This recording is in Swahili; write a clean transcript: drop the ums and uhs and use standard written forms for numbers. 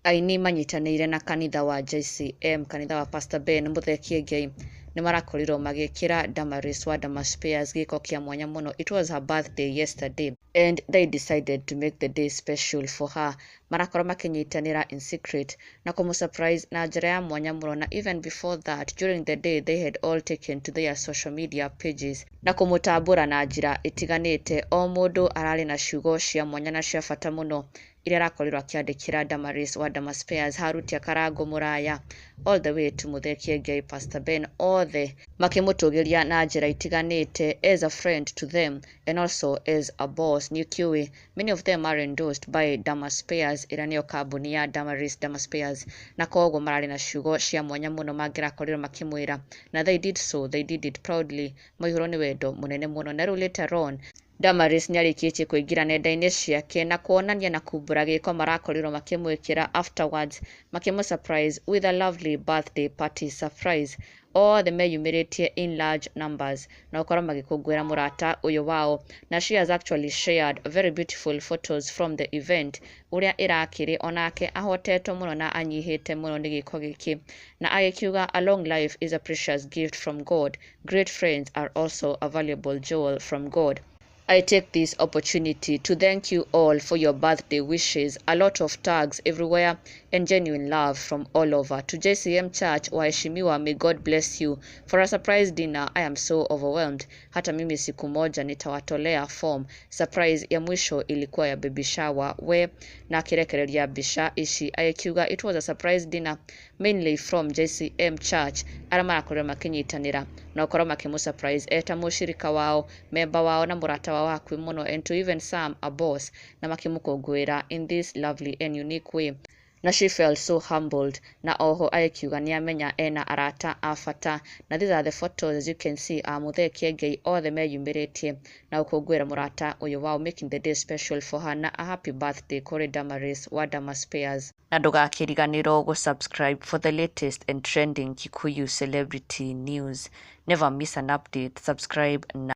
Aini manyitanĩire na kanitha wa JCM, kanitha wa Pastor Ben Muthe Kiengei nĩ marakorirwo magĩkĩra Damaris wa Dama Spares gĩko kĩa mwanya mũno. It was her birthday yesterday and they decided to make the day special for her. Marakorwo makĩnyitanĩra in secret na kũmũsurprise na njĩra ya mwanya mũno, na even before that during the day they had all taken to their social media pages na kũmũtambũra na njĩra itiganĩte. O mũndũ ararĩ na ciugo cia mwanya na cia bata mũno iria arakorirwo akĩandĩkĩra Damaris wa Dama Spares, harutia karango mũraya all the way to Muthe Kiengei, Pastor Ben, othe makĩmũtũgĩria na njĩra itiganĩte as a friend to them and also as a boss. Kikuyu, many of them are endorsed by Dama Spares, ĩrĩa nĩyo kambuni ya Damaris Dama Spares, na koguo mararĩ na ciugo cia mwanya mũno mangĩrakorirwo makĩmwĩra, na they did so, they did it proudly. Moihũrwo nĩ wendo mũnene mũno, na rĩu later on Damaris nĩarĩkĩtie kũingĩra nenda-inĩ ciake na kuonania na kumbũra gĩko marakorirwo makĩmwĩkĩra afterwards, makĩmũsurprise with a lovely birthday party surprise. Othe meyumĩrĩtie in large numbers na gũkorwo magĩkũngũĩra mũrata ũyũ wao, na she has actually shared very beautiful photos from the event ũrĩa ĩrakĩrĩ onake ahotetwo mũno na anyihĩte mũno nĩ gĩko gĩkĩ, na agĩkiuga a long life is a precious gift from God. Great friends are also a valuable jewel from God. I take this opportunity to thank you all for your birthday wishes. A lot of tags everywhere and genuine love from all over. To JCM Church, waheshimiwa, may God bless you. For a surprise dinner, I am so overwhelmed. Hata mimi siku moja nitawatolea form. Surprise ya mwisho ilikuwa ya baby shower, we na kirekereria bisha ishi. Akiuga it was a surprise dinner mainly from JCM Church. Arĩa marakorwo makinyitanĩra na gũkorwo makĩmũsurprise eta mũcirika wao, memba wao na mũrata wao hakuhĩ mũno, and to even some a boss, na makĩmũkũngũĩra in this lovely and unique way. Na she felt so humbled, na oho akiuga nĩamenya ena arata a bata. Na these are the photos as you can see, Muthe Kiengei othe meyumĩrĩtie na gũkũngũĩra mũrata ũyũ wao, making the day special for her, na a happy birthday kũrĩ Damaris wa Dama Spares. Na ndũgakĩriganĩrwo gũ-subscribe for the latest and trending Kikuyu celebrity news. Never miss an update. Subscribe now.